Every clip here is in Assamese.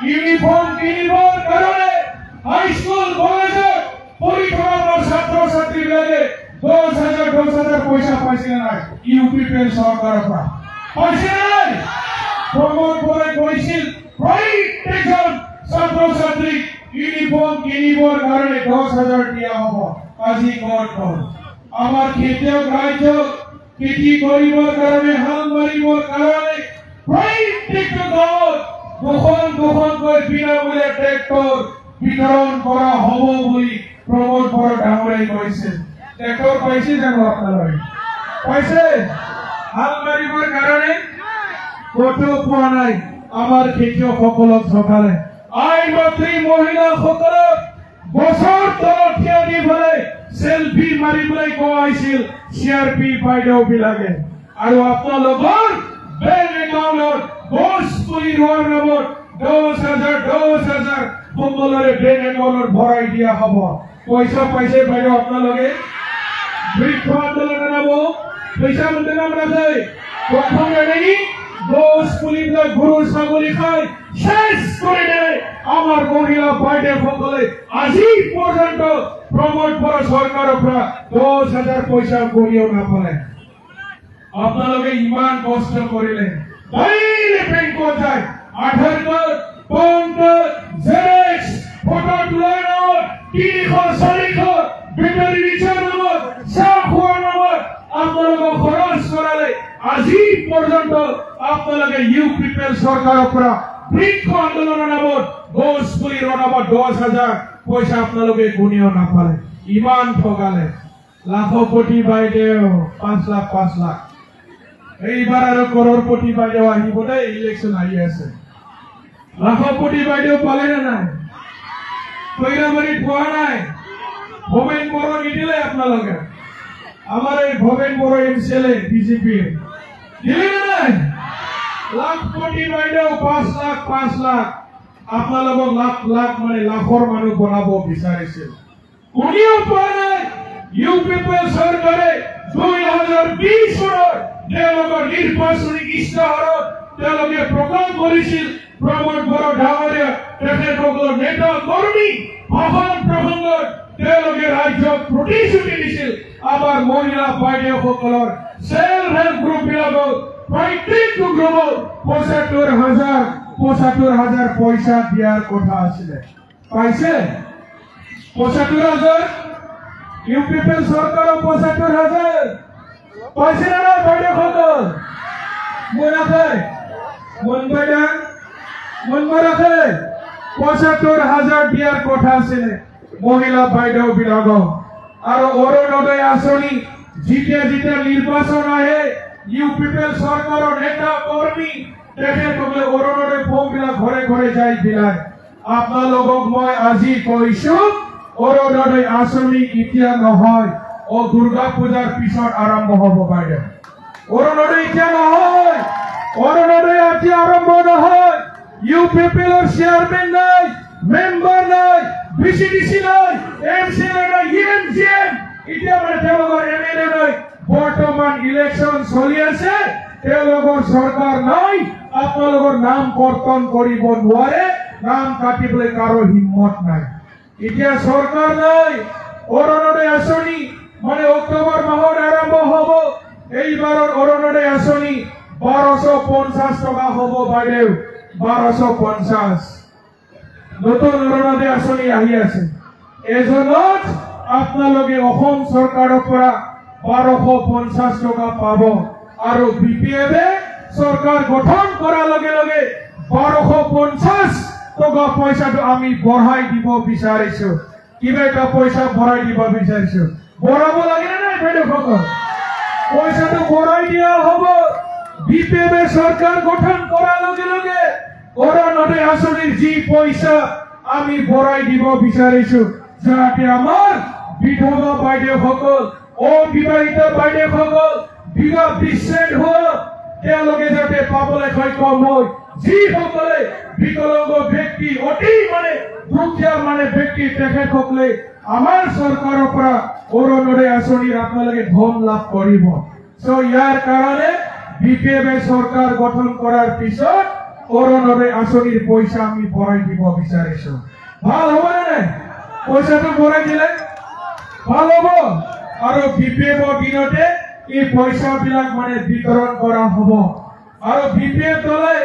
ইউনিফৰ্ম কিনিবৰ কাৰণে হাইস্কুল কলেজত পৰীক্ষাৰ ছাত্ৰ ছাত্ৰীবিলাকে 10,000 পইচা পাইছে নাই ইউপিপিএল চৰকাৰৰ পৰা পাইছে নাই প্ৰমোদ বৰাই কৈছিল প্ৰত্যেকজন ছাত্ৰ ছাত্ৰীক ইউনিফৰ্ম কিনিবৰ কাৰণে 10,000 দিয়া হ'ব আজি ক'ত হ'ল আমাৰ খেতিয়ক ৰাইজ খেতি কৰিবৰ কাৰণে হাল মাৰিবৰ কাৰণে প্ৰত্যেকটো গাঁৱত দুখনকৈ বিনামূলীয়া ট্ৰেক্টৰ বিতৰণ কৰা হ'ব বুলি প্ৰমোদ বৰা ডাঙৰে কৈছে ট্ৰেক্টৰ পাইছে জানো আপোনালোকে পাইছে হাল মাৰিবৰ কাৰণে ক'তো পোৱা নাই আমাৰ খেতিয়কসকলক চৰকাৰে আই মাতৃ মহিলাসকলক বছৰ তলত থিয় দি পেলাই সেলফি মাৰিবলৈ কোৱাইছিল চিআৰপি বাইদেউবিলাকে আৰু আপোনালোকৰ বেংক একাউণ্টত গছ পুলি ৰোৱাৰ নামত 10,000 মংগলৰে বেংক একাউণ্টত ভৰাই দিয়া হ'ব পইচা পাইছে বাইদেউ আপোনালোকে বৃক্ষ আন্দোলনৰ নামত পইচা মন্ত্ৰী নাম ৰাখে প্ৰথম এনেই গছ পুলিবিলাক গৰু ছাগলী খাই শেষ কৰি দিয়ে আমাৰ মহিলা বাইদেউসকলে আজি পৰ্যন্ত প্ৰমোদ বৰা চৰকাৰৰ পৰা 10,000 পইচা কৰিও নাপালে আপোনালোকে ইমান কষ্ট কৰিলে বাইৰে বেংকত যায় Aadhaar card PAN card xerox photo তোলাৰ নামত 300-400 বেটাৰী ৰিক্সাৰ নামত চাহ খোৱাৰ নামত আপোনালোকক খৰচ কৰালে আজি পৰ্যন্ত আপোনালোকে ইউপিপিএল চৰকাৰৰ পৰা বৃক্ষ আন্দোলনৰ নামত গছ পুলিৰ নামত 10,000 পইচা আপোনালোকে গুণিও নাপালে ইমান ঠগালে লাখপতি বাইদেউ 5 লাখ এইবাৰ আৰু কৰৰপতি বাইদেউ আহিব দেই ইলেকশ্যন আহি আছে লাখপতি বাইদেউ পালে নে নাই কইৰাবাৰীত পোৱা নাই ভৱেন বড়ো নিদিলে আপোনালোকে আমাৰ এই ভৱেন বড়ো এমচিএলএ বিজেপিৰ দিলে নাই লাখপতি বাইদেউ 5 লাখ আপোনালোকক লাখ মানে লাখৰ মানুহ বনাব বিচাৰিছিল কোনেও পোৱা নাই ইউপিপিএল চৰকাৰে 2020 চনত তেওঁলোকৰ নিৰ্বাচনী ইস্তাহাৰত তেওঁলোকে প্ৰকাশ কৰিছিল প্ৰমোদ বৰা ডাঙৰীয়া তেখেতসকলৰ নেতা কৰ্মী ভাষণ প্ৰসংগত তেওঁলোকে ৰাজ্যক প্ৰতিশ্ৰুতি দিছিল আমাৰ মহিলা বাইদেউসকলৰ চেল্ফ হেল্প গ্ৰুপবিলাকক প্ৰত্যেকটো গ্ৰুপত 75,000 পইচা দিয়াৰ কথা আছিলে পাইছে 75,000 ইউপিপিএল চৰকাৰৰ 75,000 পাইছে না বাইদেউসকল মন ৰাখে মন ৰাখে 75,000 দিয়াৰ কথা আছিলে মহিলা বাইদেউ বিলাকক আৰু অৰুণোদয় আঁচনি যেতিয়া নিৰ্বাচন আহে ইউপিপিএল চৰকাৰৰ নেতা কৰ্মী তেখেতসকলে অৰুণোদয় ফৰ্মবিলাক ঘৰে ঘৰে যাই বিলায় আপোনালোকক মই আজি কৈছো অৰুণোদয় আঁচনি এতিয়া নহয় দুর্গা পূজার পিছত আরম্ভ হব বাইদেউ অরুণোদয় এতিয়া নহয় অরুণোদয় আজি আরম্ভ নহয় ইউপিপিএল চেয়ারম্যান নাই মেম্বার নাই বিসিডিসি নাই এমসিএল নাই ইএমজিএম এতিয়া মানে তেওঁলোকৰ এমএলএ নাই বৰ্তমান ইলেকশন চলি আছে তেওঁলোকৰ চৰকাৰ নাই আপোনালোকৰ নাম কৰ্তন কৰিব নোৱাৰে নাম কাটিবলৈ কাৰো হিম্মত নাই এতিয়া চৰকাৰ নাই অৰুণোদয় আঁচনি মানে অক্টোবৰ মাহত আৰম্ভ হব এইবাৰৰ অৰুণোদয় আঁচনি 1250 টকা হব বাইদেউ 1250 নতুন অৰুণোদয় আঁচনি আহি আছে এজনত আপোনালোকে অসম চৰকাৰৰ পৰা 1250 টকা পাব আৰু বিপিএফে চৰকাৰ গঠন কৰাৰ লগে লগে 1250 টকা পইচাটো আমি বঢ়াই দিব বিচাৰিছো কিবা এটা পইচা বঢ়াই দিব বিচাৰিছো বঢ়াব লাগে না বাইদেউসকল পইচাটো বঢ়াই দিয়া হ'ব বিপিএফে চৰকাৰ গঠন কৰাৰ লগে লগে অৰুণোদয় আঁচনিৰ যি পইচা আমি বঢ়াই দিব বিচাৰিছো যাতে আমাৰ বিধৱা বাইদেউসকল অবিবাহিত বাইদেউসকল বিবাহ বিচ্ছেদ হোৱা তেওঁলোকে যাতে পাবলৈ সক্ষম হয় যিসকলে বিকলাঙ্গ ব্যক্তি অতি মানে দুখীয়া মানে ব্যক্তি তেখেতসকলে আমাৰ চৰকাৰৰ পৰা অৰুণোদয় আঁচনিৰ আপোনালোকে ধন লাভ কৰিব সো ইয়াৰ কাৰণে বিপিএফে চৰকাৰ গঠন কৰাৰ পিছত অৰুণোদয় আঁচনিৰ পইচা আমি ভৰাই দিব বিচাৰিছো। ভাল হ'ব নে? পইচাটো ভৰাই দিলে ভাল হ'ব। আৰু বিপিএফ দিনতে এই পইচাবিলাক মানে বিতৰণ কৰা হ'ব। আৰু বিপিএফ দলে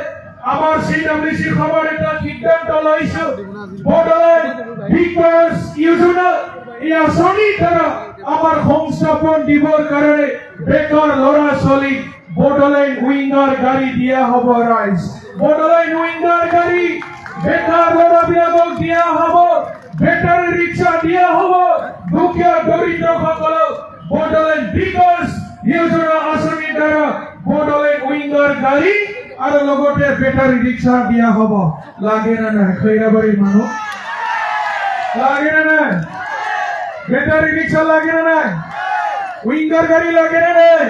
আমাৰ CWC খবৰ এটা সিদ্ধান্ত লৈছো, বড়োলেণ্ড বিকাশ যোজনা এই আঁচনিৰ দ্বাৰা আমাৰ সংস্থাপন দিবৰ কাৰণে বেকাৰ ল'ৰা ছোৱালীক বড়োলেণ্ড উইংগাৰ গাড়ী দিয়া হ'ব। ৰাইজ, বড়োলেণ্ড উইংগাৰ গাড়ী বেকাৰ ল'ৰাবিলাকক দিয়া হ'ব, বেটাৰী ৰিক্সা দিয়া হ'ব, দুখীয়া দৰিদ্ৰসকলক বড়োলেণ্ড বিকাশ যোজনা আঁচনিৰ দ্বাৰা বড়োলেণ্ড উইংগাৰ গাড়ী আৰু লগতে বেটাৰী ৰিক্সা দিয়া হ'ব। লাগে না নাই? খৈৰাবাৰীৰ মানুহ লাগে না নাই? বেটাৰী ৰিক্সা লাগে না নাই? উইংগাৰ গাড়ী লাগে না নাই?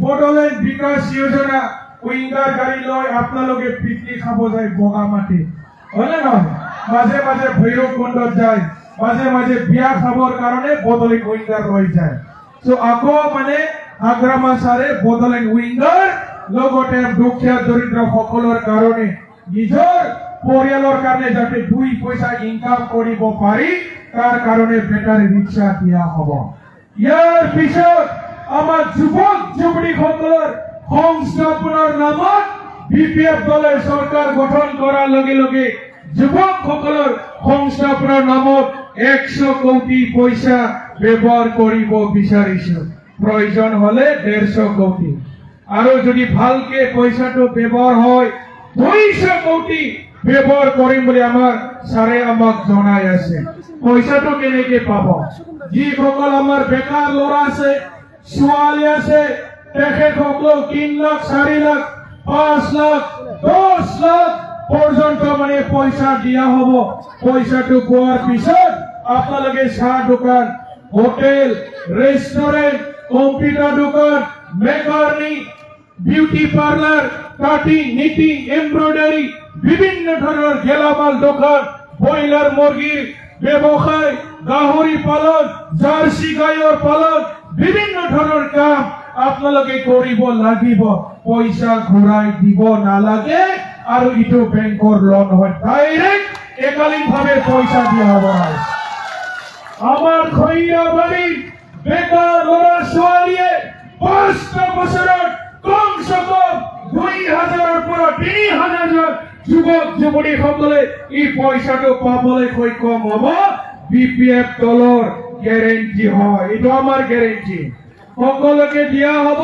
বড়োলেণ্ড বিকাশ যোজনা উইংগাৰ গাড়ী লৈ আপোনালোকে পিকনিক খাব যায় বগামাটি, হয়নে নহয়? মাজে মাজে ভৈৰৱকুণ্ডত যায়, মাজে মাজে বিয়া খাবৰ কাৰণে বড়োলেণ্ড উইংগাৰ লৈ যায়। আকৌ মানে আগ্ৰামা ছাৰে বড়োলেণ্ড উইংগাৰ লগতে দুখীয়া দৰিদ্ৰ সকলৰ কাৰণে নিজৰ পৰিয়ালৰ কাৰণে যাতে 2 পইচা ইনকাম কৰিব পাৰি তাৰ কাৰণে বেটাৰী ৰিক্সা দিয়া হ'ব। ইয়াৰ পিছত আমাৰ যুৱক যুৱতীসকলৰ সংস্থাপনৰ নামত বিপিএফ দলে চৰকাৰ গঠন কৰাৰ লগে লগে যুৱকসকলৰ সংস্থাপনৰ নামত 100 কোটি পইচা ব্যৱহাৰ কৰিব বিচাৰিছো। প্ৰয়োজন হলে 150 কোটি, আৰু যদি ভালকে পইচাটো ব্যৱহাৰ হয় 200 কোটি ব্যৱহাৰ কৰিম বুলি আমাৰ ছাৰে আমাক জনাই আছে। পইচাটো কেনেকে পাব? যিসকল আমাৰ বেকাৰ ল'ৰা আছে, ছোৱালী আছে, তেখেতসকলক 3 লাখ 4 লাখ 5 লাখ 10 লাখ পৰ্যন্ত মানে পইচা দিয়া হ'ব। পইচাটো পোৱাৰ পিছত আপোনালোকে চাহ দোকান, হোটেল, ৰেষ্টুৰেণ্ট, কম্পিউটাৰ দোকান, mechanic, beauty parlour, cutting, knitting, embroidery, বিভিন্ন ধৰণৰ গেলামাল দোকান, ব্ৰইলাৰ মুৰ্গীৰ ব্যৱসায়, গাহৰি পালন, জাৰ্চি গায়ৰ পালন, বিভিন্ন ধৰণৰ কাম আপোনালোকে কৰিব লাগিব। পইচা ঘূৰাই দিব নালাগে, আৰু ইটো বেংকৰ লোন হয়, ডাইৰেক্ট একালীনভাৱে পইচা দিয়া হ'ব। আমাৰ খৈৰাবাৰীৰ বেকাৰ ল'ৰা ছোৱালীয়ে 5টা বছৰত কমচে কম 2000ৰ পৰা 3000 যুৱক যুৱতীসকলে এই পইচাটো পাবলৈ সক্ষম হ'ব। বিপিএফ দলৰ গেৰেণ্টি হয়, এইটো আমাৰ গেৰেণ্টি। সকলোকে দিয়া হ'ব,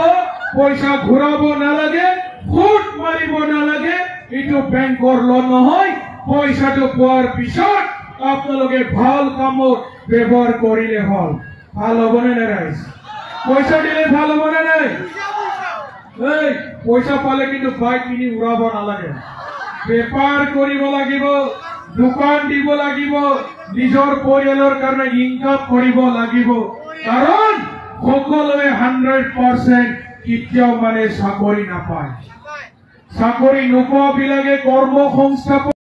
পইচা ঘূৰাব নালাগে, সুদ মাৰিব নালাগে, এইটো বেংকৰ লোন নহয়। পইচাটো পোৱাৰ পিছত আপোনালোকে ভাল কামত ব্যৱহাৰ কৰিলে হ'ল। ভাল হ'বনে নাই ৰাইজ? পইচা দিলে ভাল হ'বনে নাই? এই পইচা পালে কিন্তু বাইক কিনি উৰাব নালাগে, বেপাৰ কৰিব লাগিব, দোকান দিব লাগিব, নিজৰ পৰিয়ালৰ কাৰণে ইনকাম কৰিব লাগিব। কাৰণ সকলোৱে 100% কেতিয়াও মানে চাকৰি নাপায়। চাকৰি নোপোৱাবিলাকে কৰ্ম সংস্থাপন